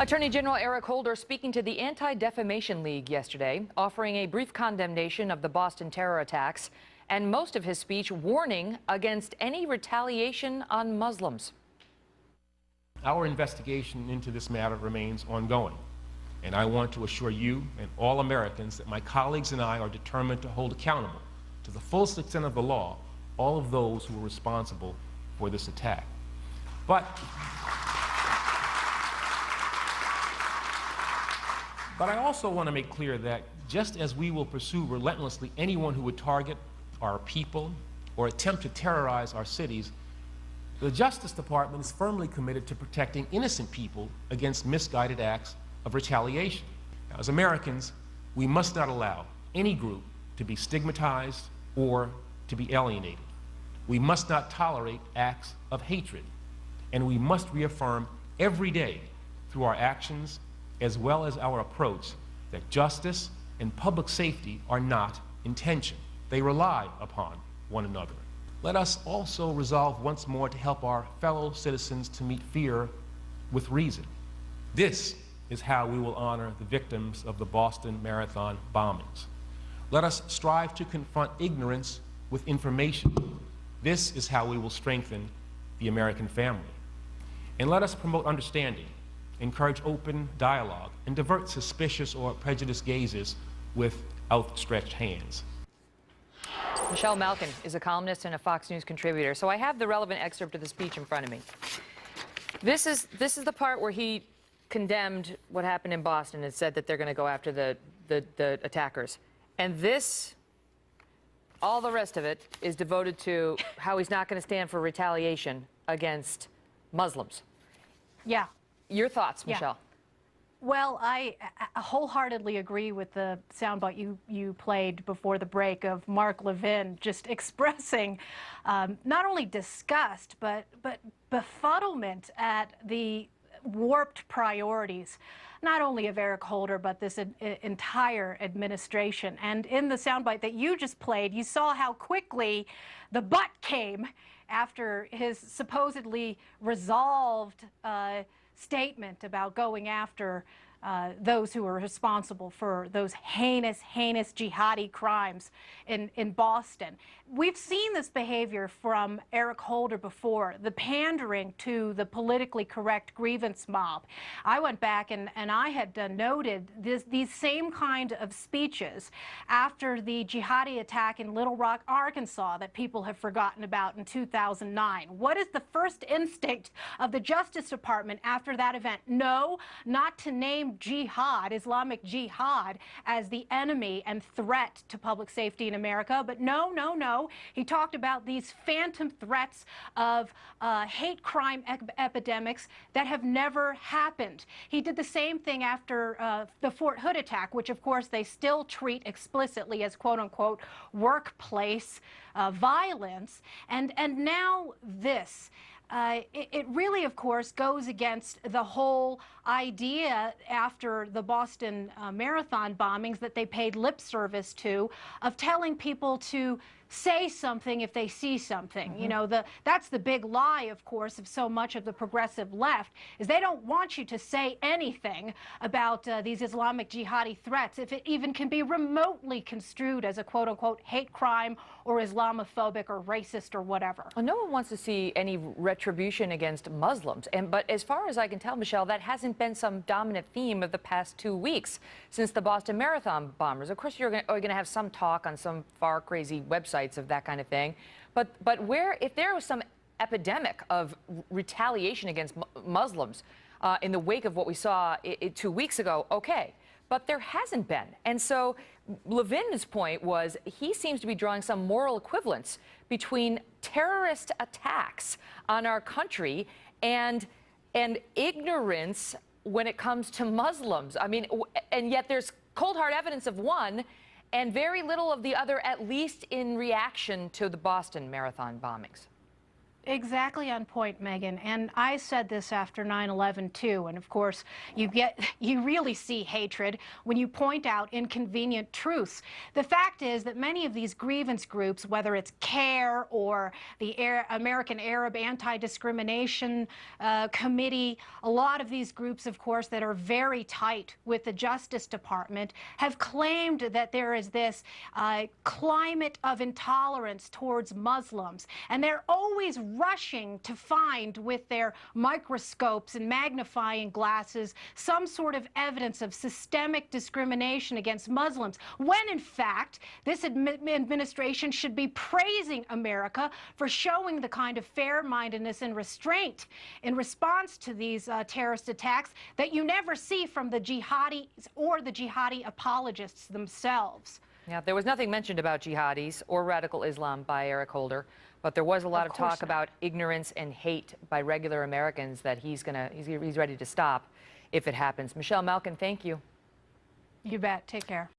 Attorney General Eric Holder speaking to the Anti-Defamation League yesterday, offering a brief condemnation of the Boston terror attacks, and most of his speech warning against any retaliation on Muslims. Our investigation into this matter remains ongoing, and I want to assure you and all Americans that my colleagues and I are determined to hold accountable, to the fullest extent of the law, all of those who were responsible for this attack. But I also want to make clear that just as we will pursue relentlessly anyone who would target our people or attempt to terrorize our cities, the Justice Department is firmly committed to protecting innocent people against misguided acts of retaliation. Now, as Americans, we must not allow any group to be stigmatized or to be alienated. We must not tolerate acts of hatred, and we must reaffirm every day through our actions as well as our approach that justice and public safety are not in tension. They rely upon one another. Let us also resolve once more to help our fellow citizens to meet fear with reason. This is how we will honor the victims of the Boston Marathon bombings. Let us strive to confront ignorance with information. This is how we will strengthen the American family. And let us promote understanding, encourage open dialogue, and divert suspicious or prejudiced gazes with outstretched hands. Michelle Malkin is a columnist and a Fox News contributor, so I have the relevant excerpt of the speech in front of me. This is the part where he condemned what happened in Boston and said that they're going to go after the attackers. And this, all the rest of it, is devoted to how he's not going to stand for retaliation against Muslims. Yeah. Your thoughts, Michelle? Well, I wholeheartedly agree with the soundbite you played before the break of Mark Levin just expressing not only disgust, but befuddlement at the warped priorities, not only of Eric Holder, but this entire administration. And in the soundbite that you just played, you saw how quickly the butt came after his supposedly resolved statement about going after those who are responsible for those heinous jihadi crimes in Boston. We've seen this behavior from Eric Holder before, the pandering to the politically correct grievance mob. I went back and I had noted these same kind of speeches after the jihadi attack in Little Rock, Arkansas, that people have forgotten about in 2009. What is the first instinct of the Justice Department after that event? No, not to name jihad, Islamic jihad, as the enemy and threat to public safety in America, but no. He talked about these phantom threats of hate crime epidemics that have never happened. He did the same thing after the Fort Hood attack, which of course they still treat explicitly as quote-unquote workplace violence, and now this. It really, of course, goes against the whole idea after the Boston Marathon bombings that they paid lip service to, of telling people to say something if they see something. Mm-hmm. You know, that's the big lie, of course, of so much of the progressive left, is they don't want you to say anything about these Islamic jihadi threats, if it even can be remotely construed as a quote-unquote hate crime or Islamophobic or racist or whatever. Well, no one wants to see any retribution against Muslims, but as far as I can tell, Michelle, that hasn't been some dominant theme of the past 2 weeks since the Boston Marathon bombers. Of course, you're going to have some talk on some far crazy websites of that kind of thing, but if there was some epidemic of retaliation against Muslims in the wake of what we saw 2 weeks ago, okay, but there hasn't been. And so Levin's point was he seems to be drawing some moral equivalence between terrorist attacks on our country and ignorance when it comes to Muslims. I mean, and yet there's cold hard evidence of one and very little of the other, at least in reaction to the Boston Marathon bombings. Exactly on point, Megan. And I said this after 9/11 too. And of course, you really see hatred when you point out inconvenient truths. The fact is that many of these grievance groups, whether it's CARE or the American Arab Anti-Discrimination Committee, a lot of these groups, of course, that are very tight with the Justice Department, have claimed that there is this climate of intolerance towards Muslims, and they're always rushing to find with their microscopes and magnifying glasses some sort of evidence of systemic discrimination against Muslims, when in fact this administration should be praising America for showing the kind of fair-mindedness and restraint in response to these terrorist attacks that you never see from the jihadis or the jihadi apologists themselves. Yeah, there was nothing mentioned about jihadis or radical Islam by Eric Holder, but there was a lot of talk about ignorance and hate by regular Americans that he's ready to stop if it happens. Michelle, Malkin, thank you. You bet. Take care.